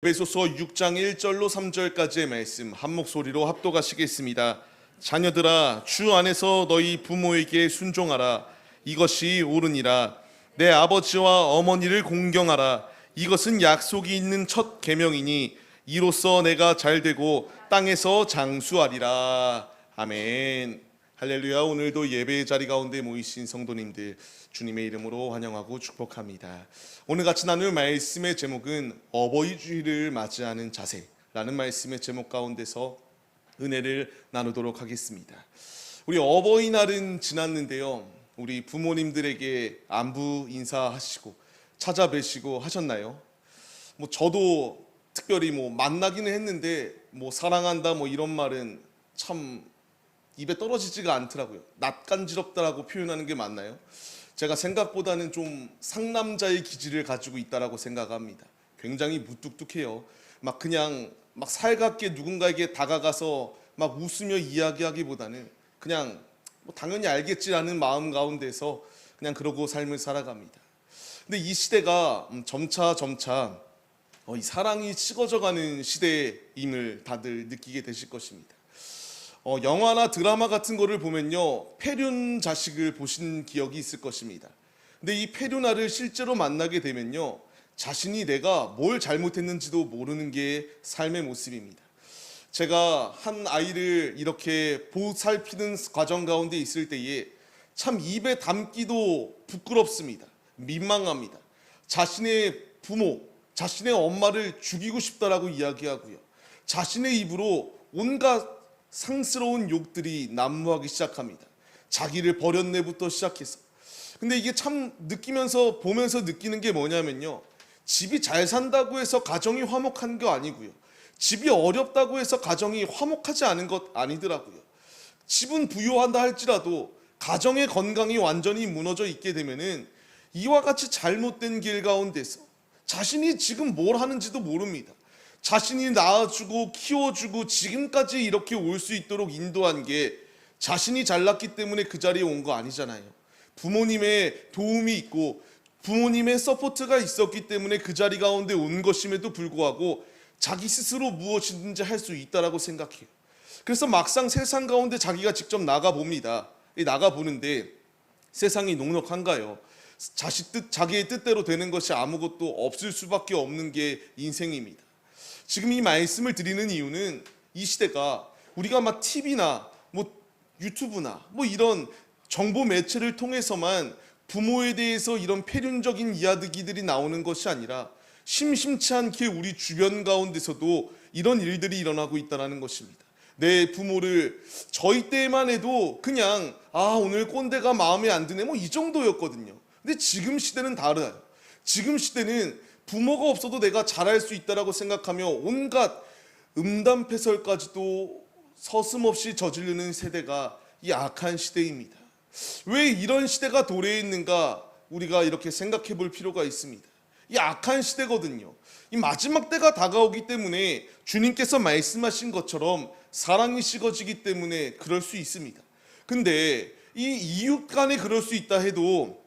에베소서 6장 1절로 3절까지의 말씀 한 목소리로 합독하시겠습니다. 자녀들아, 주 안에서 너희 부모에게 순종하라. 이것이 옳으니라. 내 아버지와 어머니를 공경하라. 이것은 약속이 있는 첫 계명이니 이로써 내가 잘되고 땅에서 장수하리라. 아멘. 할렐루야. 오늘도 예배의 자리 가운데 모이신 성도님들 주님의 이름으로 환영하고 축복합니다. 오늘 같이 나눌 말씀의 제목은 어버이 주일을 맞이하는 자세라는 말씀의 제목 가운데서 은혜를 나누도록 하겠습니다. 우리 어버이날은 지났는데요, 우리 부모님들에게 안부 인사하시고 찾아뵈시고 하셨나요? 저도 특별히 만나기는 했는데 사랑한다 이런 말은 참 입에 떨어지지가 않더라고요. 낯간지럽다라고 표현하는 게 맞나요? 제가 생각보다는 좀 상남자의 기질을 가지고 있다라고 생각합니다. 굉장히 무뚝뚝해요. 그냥 살갑게 누군가에게 다가가서 웃으며 이야기하기보다는 그냥 당연히 알겠지라는 마음 가운데서 그냥 그러고 삶을 살아갑니다. 근데 이 시대가 점차 이 사랑이 식어져가는 시대임을 다들 느끼게 되실 것입니다. 영화나 드라마 같은 거를 보면요, 폐륜 자식을 보신 기억이 있을 것입니다. 근데 이 폐륜아를 실제로 만나게 되면요, 자신이 내가 뭘 잘못했는지도 모르는 게 삶의 모습입니다. 제가 한 아이를 이렇게 보살피는 과정 가운데 있을 때에 참 입에 담기도 부끄럽습니다. 민망합니다. 자신의 부모, 자신의 엄마를 죽이고 싶다라고 이야기하고요, 자신의 입으로 온갖 상스러운 욕들이 난무하기 시작합니다. 자기를 버렸네부터 시작해서. 근데 이게 참 보면서 느끼는 게 뭐냐면요, 집이 잘 산다고 해서 가정이 화목한 거 아니고요, 집이 어렵다고 해서 가정이 화목하지 않은 것 아니더라고요. 집은 부유한다 할지라도 가정의 건강이 완전히 무너져 있게 되면은 이와 같이 잘못된 길 가운데서 자신이 지금 뭘 하는지도 모릅니다. 자신이 낳아주고 키워주고 지금까지 이렇게 올 수 있도록 인도한 게 자신이 잘났기 때문에 그 자리에 온 거 아니잖아요. 부모님의 도움이 있고 부모님의 서포트가 있었기 때문에 그 자리 가운데 온 것임에도 불구하고 자기 스스로 무엇이든지 할 수 있다라고 생각해요. 그래서 막상 세상 가운데 자기가 직접 나가봅니다. 나가보는데 세상이 녹록한가요? 자기의 뜻대로 되는 것이 아무것도 없을 수밖에 없는 게 인생입니다. 지금 이 말씀을 드리는 이유는 이 시대가 우리가 TV나 유튜브나 이런 정보 매체를 통해서만 부모에 대해서 이런 폐륜적인 이야기들이 나오는 것이 아니라 심심치 않게 우리 주변 가운데서도 이런 일들이 일어나고 있다는 것입니다. 내 부모를 저희 때만 해도 그냥 오늘 꼰대가 마음에 안 드네 이 정도였거든요. 근데 지금 시대는 달라요. 지금 시대는 부모가 없어도 내가 잘할 수 있다라고 생각하며 온갖 음담패설까지도 서슴없이 저지르는 세대가 이 악한 시대입니다. 왜 이런 시대가 도래해 있는가 우리가 이렇게 생각해 볼 필요가 있습니다. 이 악한 시대거든요. 이 마지막 때가 다가오기 때문에 주님께서 말씀하신 것처럼 사랑이 식어지기 때문에 그럴 수 있습니다. 근데 이 이웃 간에 그럴 수 있다 해도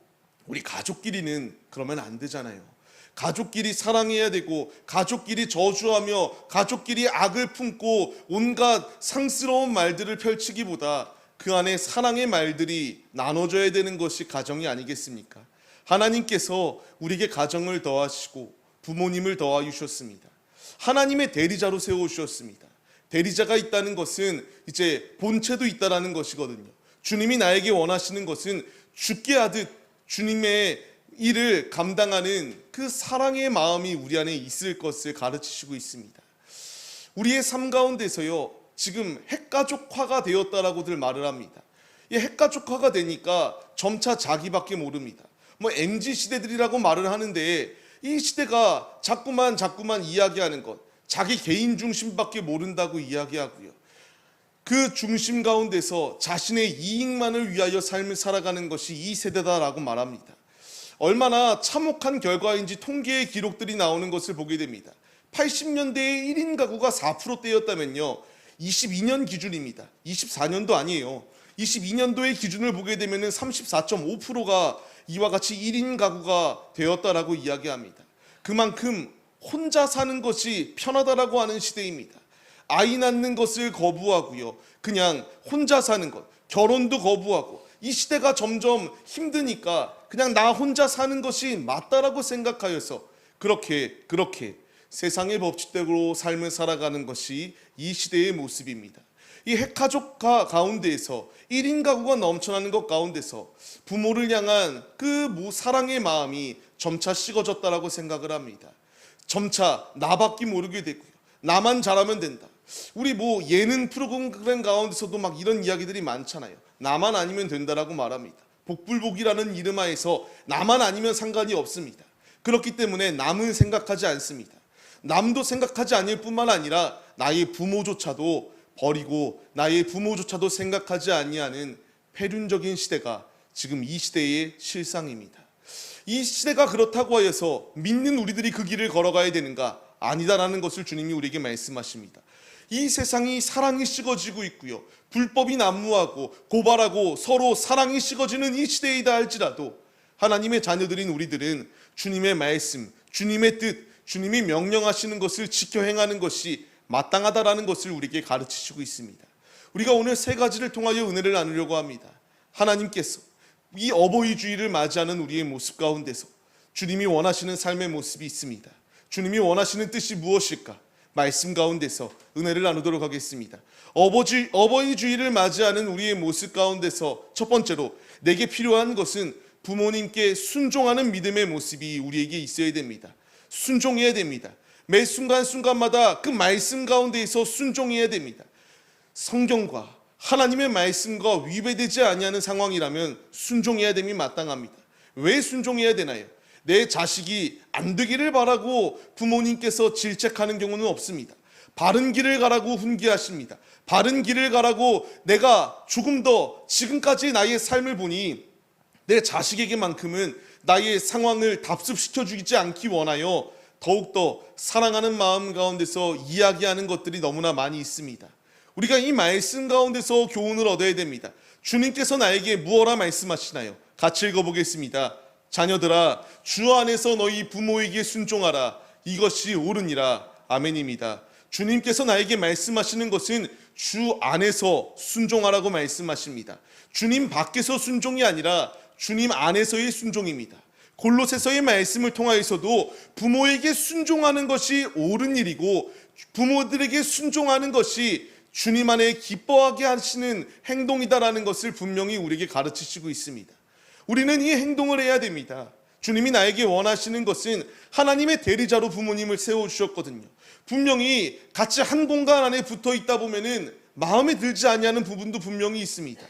우리 가족끼리는 그러면 안 되잖아요. 가족끼리 사랑해야 되고 가족끼리 저주하며 가족끼리 악을 품고 온갖 상스러운 말들을 펼치기보다 그 안에 사랑의 말들이 나눠져야 되는 것이 가정이 아니겠습니까? 하나님께서 우리에게 가정을 더하시고 부모님을 더하여 주셨습니다. 하나님의 대리자로 세워주셨습니다. 대리자가 있다는 것은 이제 본체도 있다는 것이거든요. 주님이 나에게 원하시는 것은 죽게 하듯 주님의 일을 감당하는 그 사랑의 마음이 우리 안에 있을 것을 가르치시고 있습니다. 우리의 삶 가운데서요, 지금 핵가족화가 되었다라고들 말을 합니다. 이 핵가족화가 되니까 점차 자기밖에 모릅니다. MZ시대들이라고 말을 하는데 이 시대가 자꾸만 이야기하는 것, 자기 개인 중심밖에 모른다고 이야기하고요, 그 중심 가운데서 자신의 이익만을 위하여 삶을 살아가는 것이 이 세대다라고 말합니다. 얼마나 참혹한 결과인지 통계의 기록들이 나오는 것을 보게 됩니다. 80년대에 1인 가구가 4%대였다면요, 22년 기준입니다. 24년도 아니에요. 22년도의 기준을 보게 되면 34.5%가 이와 같이 1인 가구가 되었다라고 이야기합니다. 그만큼 혼자 사는 것이 편하다라고 하는 시대입니다. 아이 낳는 것을 거부하고요. 그냥 혼자 사는 것, 결혼도 거부하고 이 시대가 점점 힘드니까 그냥 나 혼자 사는 것이 맞다라고 생각하여서 그렇게 세상의 법칙대로 삶을 살아가는 것이 이 시대의 모습입니다. 이 핵가족 가운데에서 1인 가구가 넘쳐나는 것 가운데서 부모를 향한 그 사랑의 마음이 점차 식어졌다라고 생각을 합니다. 점차 나밖에 모르게 됐고요. 나만 잘하면 된다. 우리 예능 프로그램 가운데서도 막 이런 이야기들이 많잖아요. 나만 아니면 된다라고 말합니다. 복불복이라는 이름 하에서 나만 아니면 상관이 없습니다. 그렇기 때문에 남은 생각하지 않습니다. 남도 생각하지 않을 뿐만 아니라 나의 부모조차도 버리고 나의 부모조차도 생각하지 아니하는 폐륜적인 시대가 지금 이 시대의 실상입니다. 이 시대가 그렇다고 하여서 믿는 우리들이 그 길을 걸어가야 되는가? 아니다라는 것을 주님이 우리에게 말씀하십니다. 이 세상이 사랑이 식어지고 있고요. 불법이 난무하고 고발하고 서로 사랑이 식어지는 이 시대이다 할지라도 하나님의 자녀들인 우리들은 주님의 말씀, 주님의 뜻, 주님이 명령하시는 것을 지켜 행하는 것이 마땅하다라는 것을 우리에게 가르치시고 있습니다. 우리가 오늘 세 가지를 통하여 은혜를 나누려고 합니다. 하나님께서 이 어버이 주일을 맞이하는 우리의 모습 가운데서 주님이 원하시는 삶의 모습이 있습니다. 주님이 원하시는 뜻이 무엇일까? 말씀 가운데서 은혜를 나누도록 하겠습니다. 어버이 주일을 맞이하는 우리의 모습 가운데서 첫 번째로 내게 필요한 것은 부모님께 순종하는 믿음의 모습이 우리에게 있어야 됩니다. 순종해야 됩니다. 매 순간순간마다 그 말씀 가운데에서 순종해야 됩니다. 성경과 하나님의 말씀과 위배되지 아니하는 상황이라면 순종해야 됨이 마땅합니다. 왜 순종해야 되나요? 내 자식이 안 되기를 바라고 부모님께서 질책하는 경우는 없습니다. 바른 길을 가라고 훈계하십니다. 바른 길을 가라고 내가 조금 더 지금까지 나의 삶을 보니 내 자식에게만큼은 나의 상황을 답습시켜 주지 않기 원하여 더욱더 사랑하는 마음 가운데서 이야기하는 것들이 너무나 많이 있습니다. 우리가 이 말씀 가운데서 교훈을 얻어야 됩니다. 주님께서 나에게 무엇라 말씀하시나요? 같이 읽어보겠습니다. 자녀들아, 주 안에서 너희 부모에게 순종하라. 이것이 옳으니라. 아멘입니다. 주님께서 나에게 말씀하시는 것은 주 안에서 순종하라고 말씀하십니다. 주님 밖에서 순종이 아니라 주님 안에서의 순종입니다. 골로새서의 말씀을 통하여서도 부모에게 순종하는 것이 옳은 일이고 부모들에게 순종하는 것이 주님 안에 기뻐하게 하시는 행동이다라는 것을 분명히 우리에게 가르치시고 있습니다. 우리는 이 행동을 해야 됩니다. 주님이 나에게 원하시는 것은 하나님의 대리자로 부모님을 세워주셨거든요. 분명히 같이 한 공간 안에 붙어 있다 보면은 마음에 들지 아니하는 부분도 분명히 있습니다.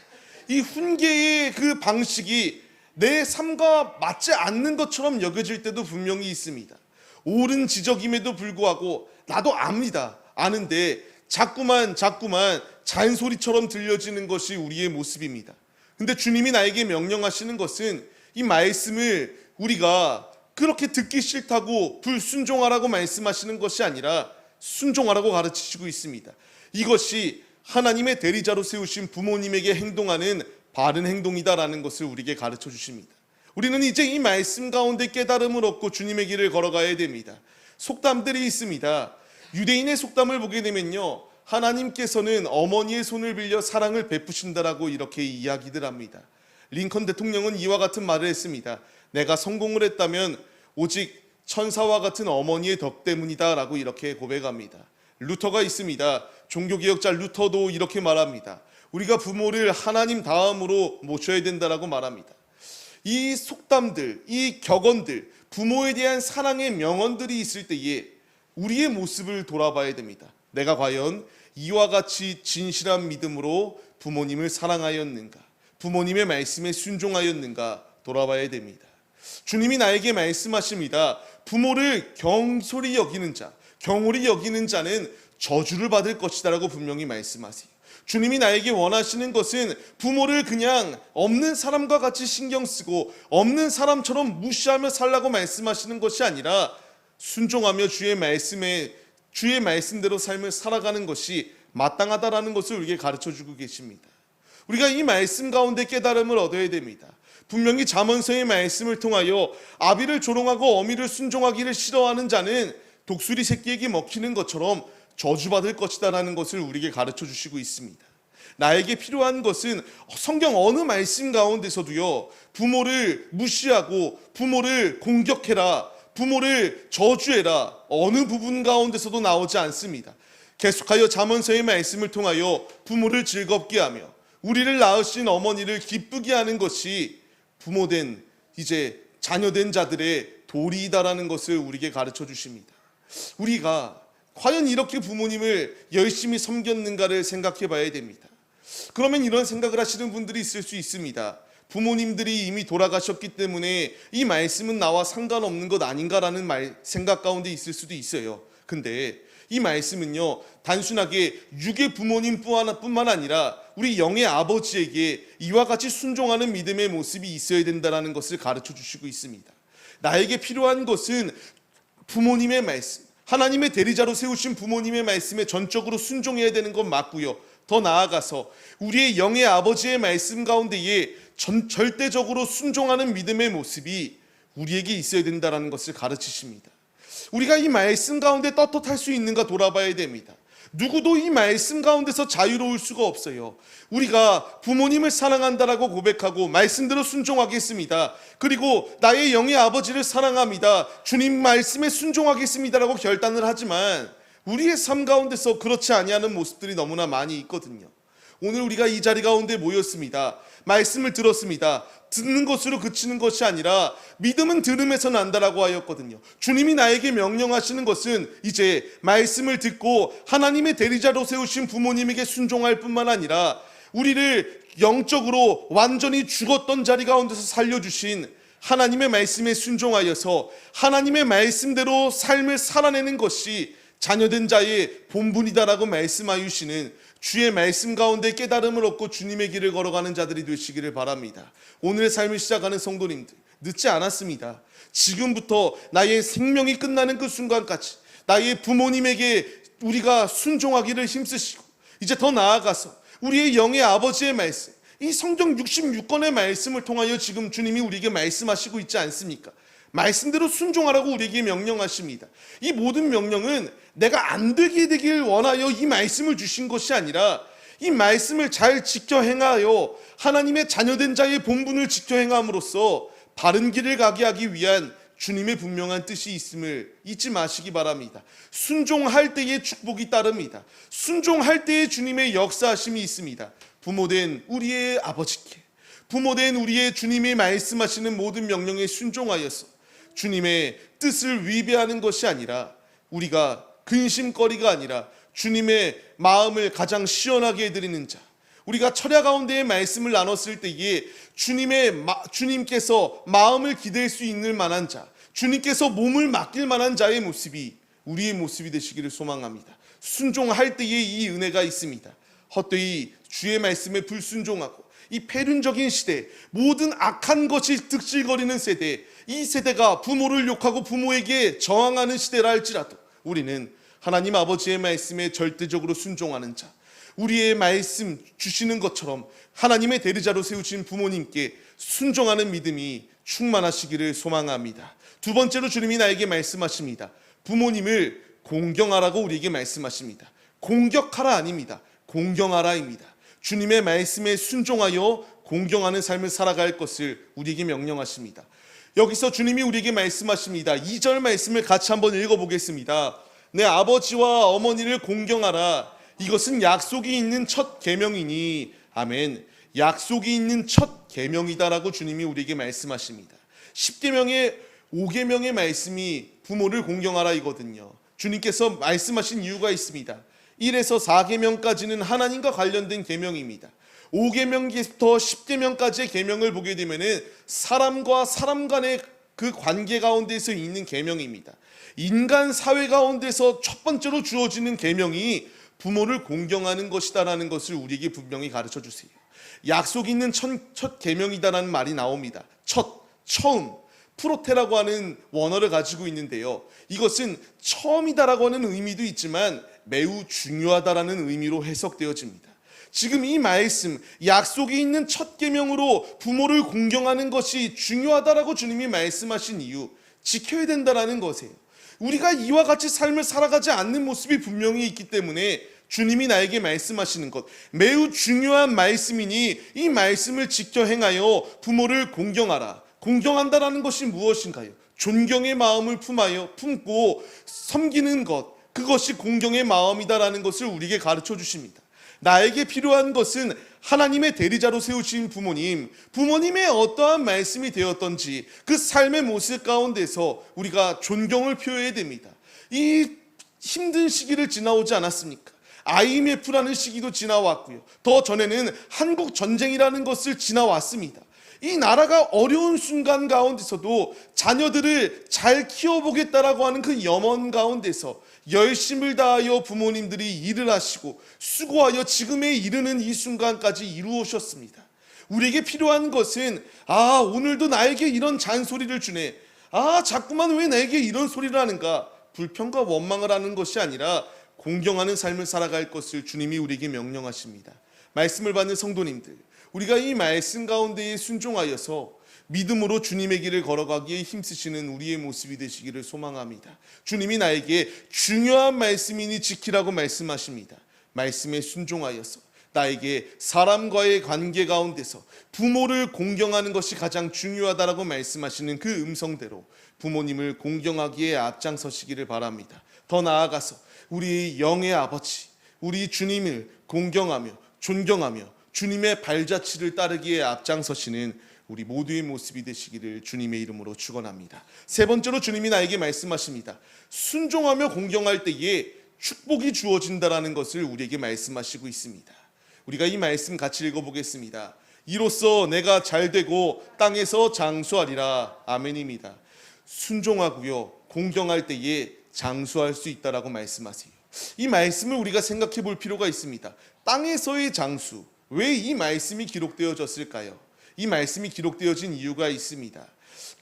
이 훈계의 그 방식이 내 삶과 맞지 않는 것처럼 여겨질 때도 분명히 있습니다. 옳은 지적임에도 불구하고 나도 압니다. 아는데 자꾸만 잔소리처럼 들려지는 것이 우리의 모습입니다. 근데 주님이 나에게 명령하시는 것은 이 말씀을 우리가 그렇게 듣기 싫다고 불순종하라고 말씀하시는 것이 아니라 순종하라고 가르치시고 있습니다. 이것이 하나님의 대리자로 세우신 부모님에게 행동하는 바른 행동이다라는 것을 우리에게 가르쳐 주십니다. 우리는 이제 이 말씀 가운데 깨달음을 얻고 주님의 길을 걸어가야 됩니다. 속담들이 있습니다. 유대인의 속담을 보게 되면요, 하나님께서는 어머니의 손을 빌려 사랑을 베푸신다라고 이렇게 이야기들 합니다. 링컨 대통령은 이와 같은 말을 했습니다. 내가 성공을 했다면 오직 천사와 같은 어머니의 덕 때문이다 라고 이렇게 고백합니다. 루터가 있습니다. 종교개혁자 루터도 이렇게 말합니다. 우리가 부모를 하나님 다음으로 모셔야 된다라고 말합니다. 이 속담들, 이 격언들, 부모에 대한 사랑의 명언들이 있을 때에 우리의 모습을 돌아봐야 됩니다. 내가 과연 이와 같이 진실한 믿음으로 부모님을 사랑하였는가? 부모님의 말씀에 순종하였는가? 돌아봐야 됩니다. 주님이 나에게 말씀하십니다. 부모를 경솔히 여기는 자, 경홀히 여기는 자는 저주를 받을 것이다 라고 분명히 말씀하세요. 주님이 나에게 원하시는 것은 부모를 그냥 없는 사람과 같이 신경 쓰고 없는 사람처럼 무시하며 살라고 말씀하시는 것이 아니라 순종하며 주의 말씀대로 삶을 살아가는 것이 마땅하다라는 것을 우리에게 가르쳐주고 계십니다. 우리가 이 말씀 가운데 깨달음을 얻어야 됩니다. 분명히 잠언서의 말씀을 통하여 아비를 조롱하고 어미를 순종하기를 싫어하는 자는 독수리 새끼에게 먹히는 것처럼 저주받을 것이다라는 것을 우리에게 가르쳐 주시고 있습니다. 나에게 필요한 것은 성경 어느 말씀 가운데서도요, 부모를 무시하고 부모를 공격해라, 부모를 저주해라, 어느 부분 가운데서도 나오지 않습니다. 계속하여 잠언서의 말씀을 통하여 부모를 즐겁게 하며 우리를 낳으신 어머니를 기쁘게 하는 것이 부모된 이제 자녀된 자들의 도리이다라는 것을 우리에게 가르쳐 주십니다. 우리가 과연 이렇게 부모님을 열심히 섬겼는가를 생각해 봐야 됩니다. 그러면 이런 생각을 하시는 분들이 있을 수 있습니다. 부모님들이 이미 돌아가셨기 때문에 이 말씀은 나와 상관없는 것 아닌가라는 생각 가운데 있을 수도 있어요. 근데 이 말씀은요, 단순하게 육의 부모님뿐만 아니라 우리 영의 아버지에게 이와 같이 순종하는 믿음의 모습이 있어야 된다는 것을 가르쳐 주시고 있습니다. 나에게 필요한 것은 부모님의 말씀, 하나님의 대리자로 세우신 부모님의 말씀에 전적으로 순종해야 되는 건 맞고요. 더 나아가서 우리의 영의 아버지의 말씀 가운데에 절대적으로 순종하는 믿음의 모습이 우리에게 있어야 된다는 것을 가르치십니다. 우리가 이 말씀 가운데 떳떳할 수 있는가 돌아봐야 됩니다. 누구도 이 말씀 가운데서 자유로울 수가 없어요. 우리가 부모님을 사랑한다라고 고백하고 말씀대로 순종하겠습니다. 그리고 나의 영의 아버지를 사랑합니다. 주님 말씀에 순종하겠습니다라고 결단을 하지만 우리의 삶 가운데서 그렇지 아니하는 모습들이 너무나 많이 있거든요. 오늘 우리가 이 자리 가운데 모였습니다. 말씀을 들었습니다. 듣는 것으로 그치는 것이 아니라 믿음은 들음에서 난다라고 하였거든요. 주님이 나에게 명령하시는 것은 이제 말씀을 듣고 하나님의 대리자로 세우신 부모님에게 순종할 뿐만 아니라 우리를 영적으로 완전히 죽었던 자리 가운데서 살려주신 하나님의 말씀에 순종하여서 하나님의 말씀대로 삶을 살아내는 것이 자녀된 자의 본분이다라고 말씀하시는 주의 말씀 가운데 깨달음을 얻고 주님의 길을 걸어가는 자들이 되시기를 바랍니다. 오늘의 삶을 시작하는 성도님들, 늦지 않았습니다. 지금부터 나의 생명이 끝나는 그 순간까지 나의 부모님에게 우리가 순종하기를 힘쓰시고, 이제 더 나아가서 우리의 영의 아버지의 말씀, 이 성경 66권의 말씀을 통하여 지금 주님이 우리에게 말씀하시고 있지 않습니까? 말씀대로 순종하라고 우리에게 명령하십니다. 이 모든 명령은 내가 안 되게 되길 원하여 이 말씀을 주신 것이 아니라 이 말씀을 잘 지켜 행하여 하나님의 자녀된 자의 본분을 지켜 행함으로써 바른 길을 가게 하기 위한 주님의 분명한 뜻이 있음을 잊지 마시기 바랍니다. 순종할 때의 축복이 따릅니다. 순종할 때의 주님의 역사하심이 있습니다. 부모된 우리의 아버지께, 부모된 우리의 주님이 말씀하시는 모든 명령에 순종하여서 주님의 뜻을 위배하는 것이 아니라, 우리가 근심거리가 아니라 주님의 마음을 가장 시원하게 해드리는 자, 우리가 철야 가운데의 말씀을 나눴을 때에 주님께서 마음을 기댈 수 있는 만한 자, 주님께서 몸을 맡길 만한 자의 모습이 우리의 모습이 되시기를 소망합니다. 순종할 때에 이 은혜가 있습니다. 헛되이 주의 말씀에 불순종하고 이 폐륜적인 시대, 모든 악한 것이 득실거리는 세대, 이 세대가 부모를 욕하고 부모에게 저항하는 시대라 할지라도 우리는 하나님 아버지의 말씀에 절대적으로 순종하는 자, 우리의 말씀 주시는 것처럼 하나님의 대리자로 세우신 부모님께 순종하는 믿음이 충만하시기를 소망합니다. 두 번째로 주님이 나에게 말씀하십니다. 부모님을 공경하라고 우리에게 말씀하십니다. 공격하라 아닙니다. 공경하라입니다. 주님의 말씀에 순종하여 공경하는 삶을 살아갈 것을 우리에게 명령하십니다. 여기서 주님이 우리에게 말씀하십니다. 2절 말씀을 같이 한번 읽어보겠습니다. 내 아버지와 어머니를 공경하라. 이것은 약속이 있는 첫 계명이니. 아멘. 약속이 있는 첫 계명이다라고 주님이 우리에게 말씀하십니다. 10계명의 5계명의 말씀이 부모를 공경하라 이거든요. 주님께서 말씀하신 이유가 있습니다. 1에서 4계명까지는 하나님과 관련된 계명입니다. 5계명부터 10계명까지의 계명을 보게 되면은 사람과 사람 간의 그 관계 가운데서 있는 계명입니다. 인간 사회 가운데서 첫 번째로 주어지는 계명이 부모를 공경하는 것이다라는 것을 우리에게 분명히 가르쳐 주세요. 약속 있는 첫 계명이다라는 말이 나옵니다. 처음, 프로테라고 하는 원어를 가지고 있는데요. 이것은 처음이다라고 하는 의미도 있지만 매우 중요하다라는 의미로 해석되어집니다. 지금 이 말씀, 약속이 있는 첫 계명으로 부모를 공경하는 것이 중요하다라고 주님이 말씀하신 이유, 지켜야 된다라는 것이에요. 우리가 이와 같이 삶을 살아가지 않는 모습이 분명히 있기 때문에 주님이 나에게 말씀하시는 것, 매우 중요한 말씀이니 이 말씀을 지켜 행하여 부모를 공경하라. 공경한다라는 것이 무엇인가요? 존경의 마음을 품고 섬기는 것, 그것이 공경의 마음이다라는 것을 우리에게 가르쳐 주십니다. 나에게 필요한 것은 하나님의 대리자로 세우신 부모님의 어떠한 말씀이 되었던지 그 삶의 모습 가운데서 우리가 존경을 표해야 됩니다. 이 힘든 시기를 지나오지 않았습니까? IMF라는 시기도 지나왔고요. 더 전에는 한국 전쟁이라는 것을 지나왔습니다. 이 나라가 어려운 순간 가운데서도 자녀들을 잘 키워보겠다라고 하는 그 염원 가운데서 열심을 다하여 부모님들이 일을 하시고 수고하여 지금에 이르는 이 순간까지 이루어셨습니다. 우리에게 필요한 것은 오늘도 나에게 이런 잔소리를 주네. 자꾸만 왜 나에게 이런 소리를 하는가? 불평과 원망을 하는 것이 아니라 공경하는 삶을 살아갈 것을 주님이 우리에게 명령하십니다. 말씀을 받는 성도님들, 우리가 이 말씀 가운데에 순종하여서 믿음으로 주님의 길을 걸어가기에 힘쓰시는 우리의 모습이 되시기를 소망합니다. 주님이 나에게 중요한 말씀이니 지키라고 말씀하십니다. 말씀에 순종하여서 나에게 사람과의 관계 가운데서 부모를 공경하는 것이 가장 중요하다라고 말씀하시는 그 음성대로 부모님을 공경하기에 앞장서시기를 바랍니다. 더 나아가서 우리 영의 아버지, 우리 주님을 공경하며 존경하며 주님의 발자취를 따르기에 앞장서시는 우리 모두의 모습이 되시기를 주님의 이름으로 축원합니다. 세 번째로 주님이 나에게 말씀하십니다. 순종하며 공경할 때에 축복이 주어진다라는 것을 우리에게 말씀하시고 있습니다. 우리가 이 말씀 같이 읽어보겠습니다. 이로써 내가 잘되고 땅에서 장수하리라. 아멘입니다. 순종하고요, 공경할 때에 장수할 수 있다라고 말씀하세요. 이 말씀을 우리가 생각해 볼 필요가 있습니다. 땅에서의 장수, 왜 이 말씀이 기록되어졌을까요? 이 말씀이 기록되어진 이유가 있습니다.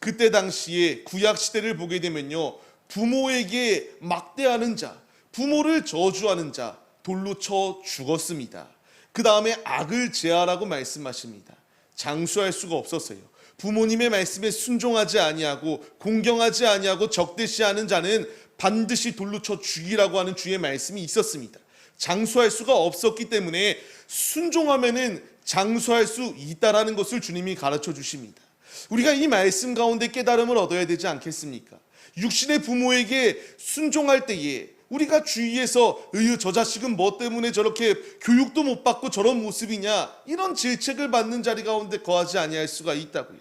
그때 당시에 구약 시대를 보게 되면요, 부모에게 막대하는 자, 부모를 저주하는 자 돌로 쳐 죽었습니다. 그 다음에 악을 제하라고 말씀하십니다. 장수할 수가 없었어요. 부모님의 말씀에 순종하지 아니하고 공경하지 아니하고 적대시하는 자는 반드시 돌로 쳐 죽이라고 하는 주의 말씀이 있었습니다. 장수할 수가 없었기 때문에 순종하면은 장수할 수 있다라는 것을 주님이 가르쳐 주십니다. 우리가 이 말씀 가운데 깨달음을 얻어야 되지 않겠습니까? 육신의 부모에게 순종할 때에 우리가 주위에서 저 자식은 뭐 때문에 저렇게 교육도 못 받고 저런 모습이냐, 이런 질책을 받는 자리 가운데 거하지 아니할 수가 있다고요.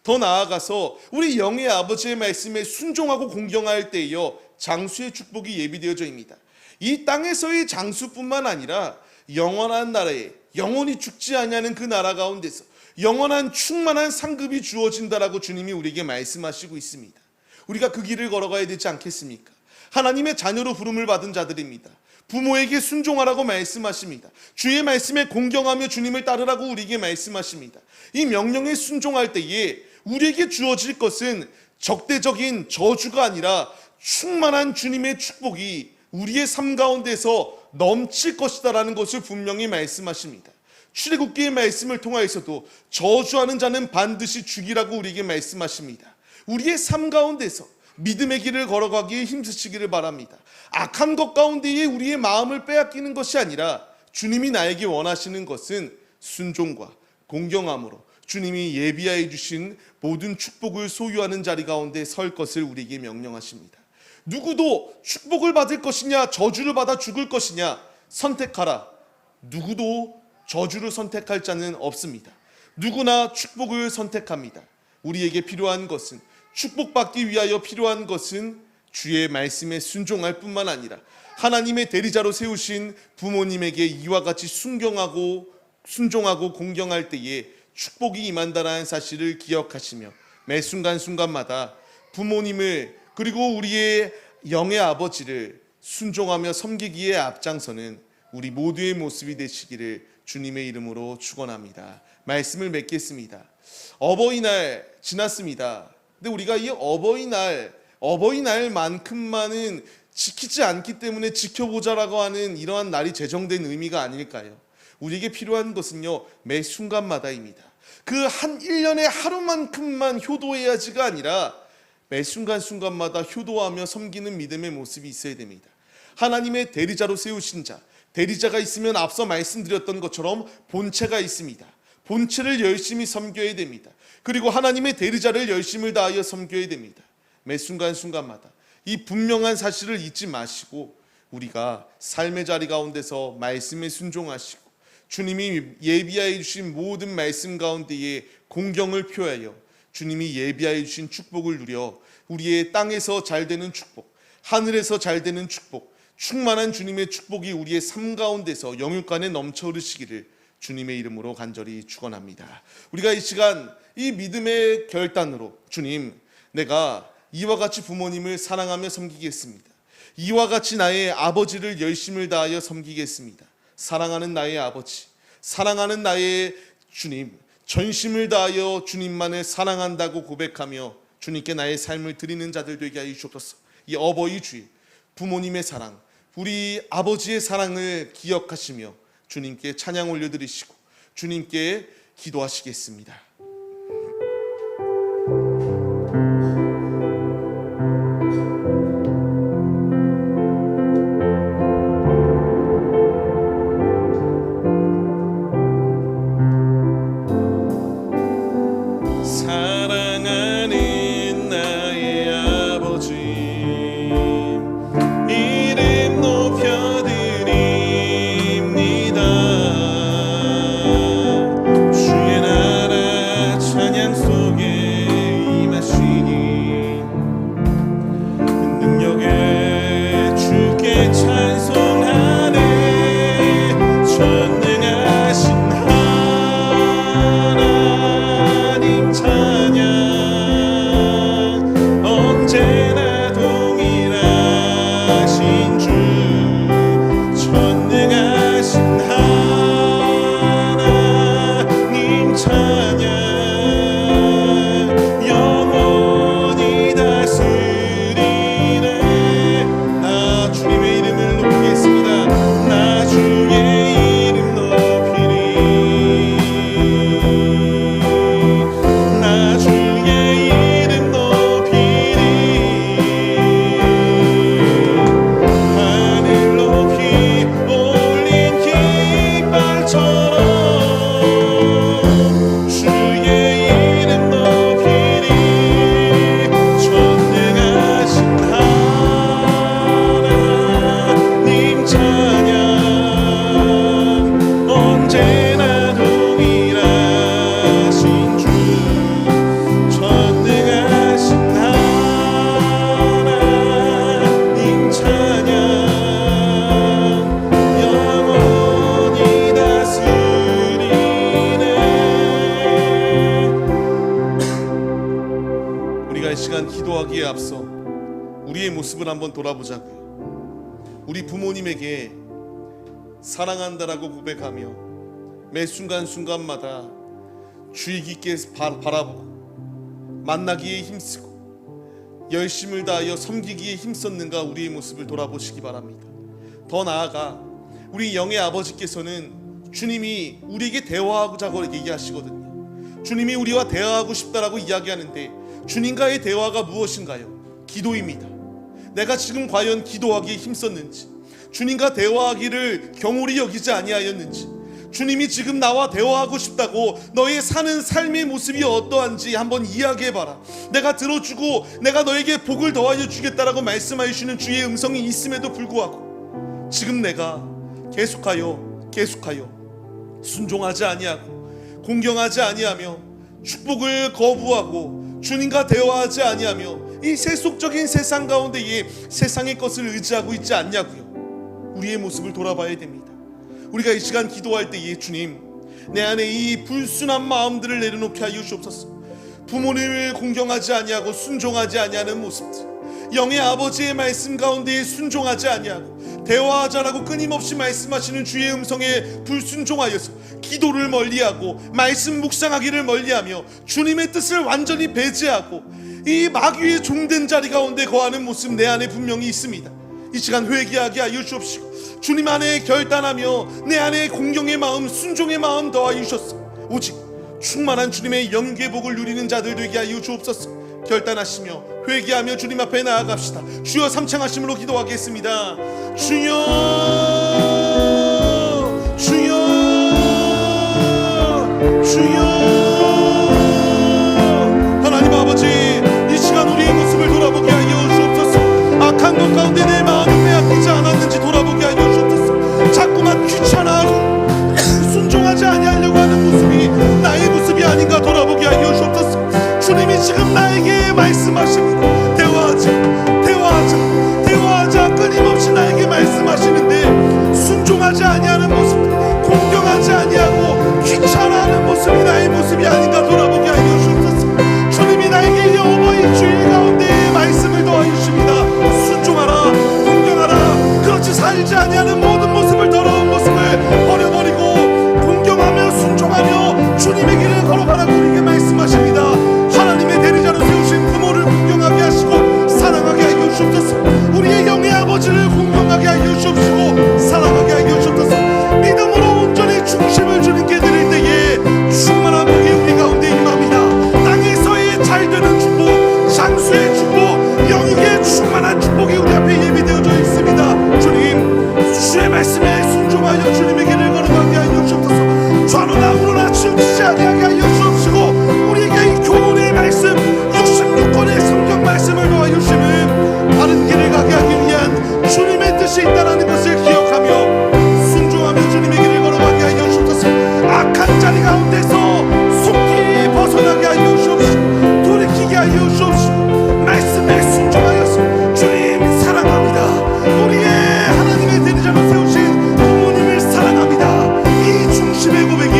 더 나아가서 우리 영의 아버지의 말씀에 순종하고 공경할 때에요, 장수의 축복이 예비되어져입니다. 이 땅에서의 장수뿐만 아니라 영원한 나라에 영원히 죽지 아니하는 그 나라 가운데서 영원한 충만한 상급이 주어진다라고 주님이 우리에게 말씀하시고 있습니다. 우리가 그 길을 걸어가야 되지 않겠습니까? 하나님의 자녀로 부름을 받은 자들입니다. 부모에게 순종하라고 말씀하십니다. 주의 말씀에 공경하며 주님을 따르라고 우리에게 말씀하십니다. 이 명령에 순종할 때에 우리에게 주어질 것은 적대적인 저주가 아니라 충만한 주님의 축복이 우리의 삶 가운데서 넘칠 것이다라는 것을 분명히 말씀하십니다. 출애굽기의 말씀을 통하여서도 저주하는 자는 반드시 죽이라고 우리에게 말씀하십니다. 우리의 삶 가운데서 믿음의 길을 걸어가기에 힘쓰시기를 바랍니다. 악한 것 가운데에 우리의 마음을 빼앗기는 것이 아니라 주님이 나에게 원하시는 것은 순종과 공경함으로 주님이 예비하여 주신 모든 축복을 소유하는 자리 가운데 설 것을 우리에게 명령하십니다. 누구도 축복을 받을 것이냐 저주를 받아 죽을 것이냐 선택하라. 누구도 저주를 선택할 자는 없습니다. 누구나 축복을 선택합니다. 우리에게 필요한 것은, 축복받기 위하여 필요한 것은 주의 말씀에 순종할 뿐만 아니라 하나님의 대리자로 세우신 부모님에게 이와 같이 순종하고 공경할 때에 축복이 임한다라는 사실을 기억하시며 매 순간순간마다 부모님을 그리고 우리의 영의 아버지를 순종하며 섬기기에 앞장서는 우리 모두의 모습이 되시기를 주님의 이름으로 축원합니다. 말씀을 맺겠습니다. 어버이날 지났습니다. 근데 우리가 이 어버이날만큼만은 지키지 않기 때문에 지켜보자라고 하는 이러한 날이 제정된 의미가 아닐까요? 우리에게 필요한 것은요, 매 순간마다입니다. 그 한 1년에 하루만큼만 효도해야지가 아니라 매 순간순간마다 효도하며 섬기는 믿음의 모습이 있어야 됩니다. 하나님의 대리자로 세우신 자, 대리자가 있으면 앞서 말씀드렸던 것처럼 본체가 있습니다. 본체를 열심히 섬겨야 됩니다. 그리고 하나님의 대리자를 열심을 다하여 섬겨야 됩니다. 매 순간순간마다 이 분명한 사실을 잊지 마시고 우리가 삶의 자리 가운데서 말씀에 순종하시고 주님이 예비하여 주신 모든 말씀 가운데에 공경을 표하여 주님이 예비하여 주신 축복을 누려 우리의 땅에서 잘 되는 축복, 하늘에서 잘 되는 축복, 충만한 주님의 축복이 우리의 삶 가운데서 영육간에 넘쳐 흐르시기를 주님의 이름으로 간절히 축원합니다. 우리가 이 시간 이 믿음의 결단으로 주님, 내가 이와 같이 부모님을 사랑하며 섬기겠습니다. 이와 같이 나의 아버지를 열심을 다하여 섬기겠습니다. 사랑하는 나의 아버지, 사랑하는 나의 주님, 전심을 다하여 주님만을 사랑한다고 고백하며 주님께 나의 삶을 드리는 자들 되게 하여 주옵소서. 이 어버이 주일, 부모님의 사랑, 우리 아버지의 사랑을 기억하시며 주님께 찬양 올려드리시고 주님께 기도하시겠습니다. 사랑하는 나의 아버지, 이름 높여드립니다. 주의 나라 찬양 속에 임하시니 능력에 주께 찬송하네. 전능하신 하나님 찬양, 언제나 동일하신 주, 전능하신 하나님 찬양, 영원히 다스리네. 나 주님의 이름을 높이겠습니다. 나 주의 이름 높이리. 나 주의 이름 높이리. 하늘 높이 올린 깃발처럼 주의 이름 높이리. 전능하신 하나님 찬양, 언제나 동일하신 주, 전능하신 하나님 찬양, 영원히 다스리네. 우리가 이 시간 기도하기에 앞서 우리의 모습을 한번 돌아보자고요. 우리 부모님에게 사랑한다라고 고백하며 매 순간순간마다 주의 깊게 바라보고 만나기에 힘쓰고 열심을 다하여 섬기기에 힘썼는가 우리의 모습을 돌아보시기 바랍니다. 더 나아가 우리 영의 아버지께서는 주님이 우리에게 대화하자고 얘기하시거든요. 주님이 우리와 대화하고 싶다라고 이야기하는데 주님과의 대화가 무엇인가요? 기도입니다. 내가 지금 과연 기도하기에 힘썼는지, 주님과 대화하기를 경홀히 여기지 아니하였는지, 주님이 지금 나와 대화하고 싶다고 너의 사는 삶의 모습이 어떠한지 한번 이야기해봐라. 내가 들어주고 내가 너에게 복을 더하여 주겠다라고 말씀하시는 주의 음성이 있음에도 불구하고 지금 내가 계속하여 순종하지 아니하고 공경하지 아니하며 축복을 거부하고 주님과 대화하지 아니하며 이 세속적인 세상 가운데 이 세상의 것을 의지하고 있지 않냐고요. 우리의 모습을 돌아봐야 됩니다. 우리가 이 시간 기도할 때에 주님, 내 안에 이 불순한 마음들을 내려놓게 하여 주옵소서. 부모님을 공경하지 아니하고 순종하지 아니하는 모습들, 영의 아버지의 말씀 가운데 순종하지 아니하고 대화하자라고 끊임없이 말씀하시는 주의 음성에 불순종하여서 기도를 멀리하고 말씀 묵상하기를 멀리하며 주님의 뜻을 완전히 배제하고 이 마귀의 종된 자리 가운데 거하는 모습 내 안에 분명히 있습니다. 이 시간 회개하게 하여 주옵시고 주님 안에 결단하며 내 안에 공경의 마음, 순종의 마음 더하여 주셔서 오직 충만한 주님의 영계 복을 누리는 자들 되게 하여 주옵소서. 결단하시며 회개하며 주님 앞에 나아갑시다. 주여 삼창하심으로 기도하겠습니다. 주여, 주여, 주여. 하나님 아버지, 이 시간 우리의 모습을 돌아보게 하여 주옵소서. 악한 것 가운데 내 마음을 빼앗기지 않았는지 돌아보게 하여 주옵소서. 자꾸만 귀찮아하고 순종하지 아니하려고 하는 모습이 나의 모습이 아닌가 돌아보게 하여 주옵소서. 주님이 지금 나에게 말씀하십니다. 대화하자 끊임없이 나에게 말씀하시는데 순종하지 아니하는 모습, 공경하지 아니하고 귀찮아하는 모습이 나의 모습이 아닌가 돌아보게 하여 주옵소서. 주님이 나에게 어버이 주일 가운데 말씀을 더하여 주십니다. 순종하라, 공경하라. 그렇지 살지 아니하는 모든 모습을, 더러운 모습을 버려버리고 공경하며 순종하며 주님의 길을 걸어가라고 우리에게 말씀하십니다. 하나님의 대리자로 세우신 부모를 공경하게 하시고 사랑하게 하여 주옵소서. 우리의 영의 아버지를 공경하게 하여 주옵시고 사랑하게 하여 주옵소서. 믿음으로 온전히 중심을 주님께 드릴 때에 충만한 복이 우리 가운데 임합니다. 땅에서의 잘되는 축복, 장수의 축복, 영육의 충만한 축복이 우리 앞에 예비되어져 있습니다. 주님, 주의 말씀에 순종하여 주님의 길을 걸어가게 하여 주옵소서. 좌로나 우로나 치우치지 아니하게 하여 주옵시고 우리에게 이 교훈의 말씀 66권의 성경 말씀을 더하여 주시는 바른 길을 가게 하기 위한 주님의 뜻이 있다는 것을 기억하며 순종하며 주님의 길을 걸어가게 하여 주옵소서. 악한 자리 가운데서 속히 벗어나게 하여 주옵시고 돌이키게 하여 주옵시고 말씀에 순종하여서 주님 사랑합니다. 우리의 하나님의 대리자로 세우신 부모님을 사랑합니다. 이 중심의 고백이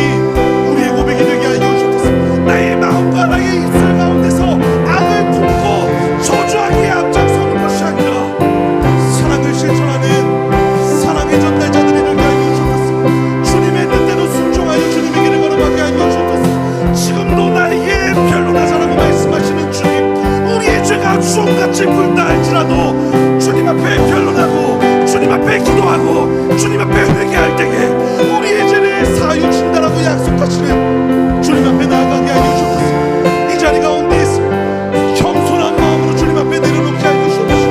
우리의 고백이 되게 하여 주옵소서. 나의 마음과 나의 입술 가운데서 악을 품고 저주하기에 앞장서는 것이 아니라 사랑을 실천하는 사랑의 전달자들이 되게 하여 주옵소서. 주님의 뜻대로 순종하여 주님의 길을 걸어가게 하여 주옵소서. 지금도 나에게 변론하자라고 말씀하시는 주님, 우리의 죄가 주홍같이 붉다 할지라도 주님 앞에 변론하고 주님 앞에 기도하고 주님 앞에 회개할 때에 우리의 죄를 사하여 준다라고 약속하시는 주님 앞에 나아가게 하여 주옵소서. 이 자리 가운데에서 겸손한 마음으로 주님 앞에 내려놓게 하여 주옵소서.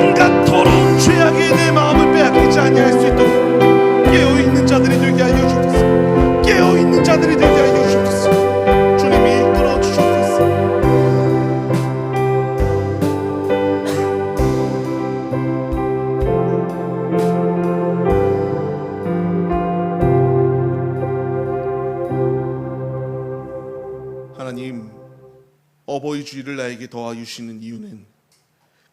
온갖 더러운 죄악에 내 마음을 빼앗기지 아니할 수 있도록 깨어있는 자들이 되게 하여 주옵소서. 깨어있는 자들이 되게 하여 주옵소서. 주님이 이끌어 주옵소서. 하나님, 어버이 주의를 나에게 더하여 주시는 이유는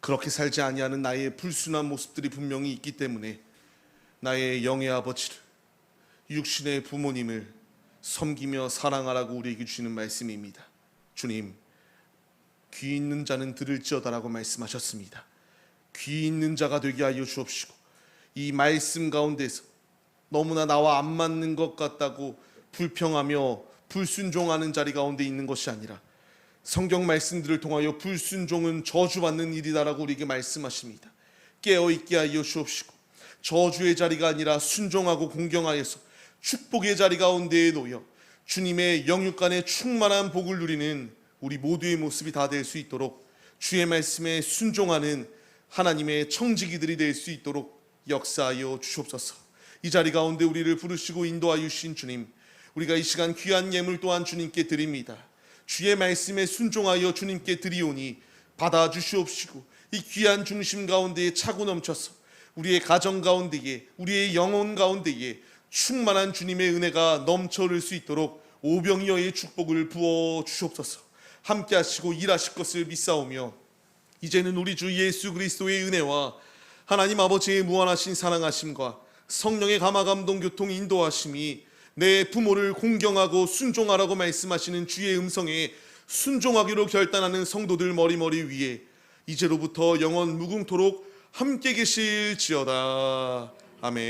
그렇게 살지 아니하는 나의 불순한 모습들이 분명히 있기 때문에 나의 영의 아버지를, 육신의 부모님을 섬기며 사랑하라고 우리에게 주시는 말씀입니다. 주님, 귀 있는 자는 들을지어다라고 말씀하셨습니다. 귀 있는 자가 되게 하여 주옵시고 이 말씀 가운데서 너무나 나와 안 맞는 것 같다고 불평하며 불순종하는 자리 가운데 있는 것이 아니라 성경 말씀들을 통하여 불순종은 저주받는 일이다라고 우리에게 말씀하십니다. 깨어있게 하여 주옵시고 저주의 자리가 아니라 순종하고 공경하여서 축복의 자리 가운데에 놓여 주님의 영육간의 충만한 복을 누리는 우리 모두의 모습이 다 될 수 있도록 주의 말씀에 순종하는 하나님의 청지기들이 될 수 있도록 역사하여 주옵소서. 이 자리 가운데 우리를 부르시고 인도하여 주신 주님, 우리가 이 시간 귀한 예물 또한 주님께 드립니다. 주의 말씀에 순종하여 주님께 드리오니 받아주시옵시고 이 귀한 중심 가운데에 차고 넘쳐서 우리의 가정 가운데에 우리의 영혼 가운데에 충만한 주님의 은혜가 넘쳐 흐를 수 있도록 오병이어의 축복을 부어 주시옵소서. 함께 하시고 일하실 것을 믿사오며 이제는 우리 주 예수 그리스도의 은혜와 하나님 아버지의 무한하신 사랑하심과 성령의 감화감동 교통 인도하심이 내 부모를 공경하고 순종하라고 말씀하시는 주의 음성에 순종하기로 결단하는 성도들 머리머리 위에 이제로부터 영원 무궁토록 함께 계실지어다. 아멘.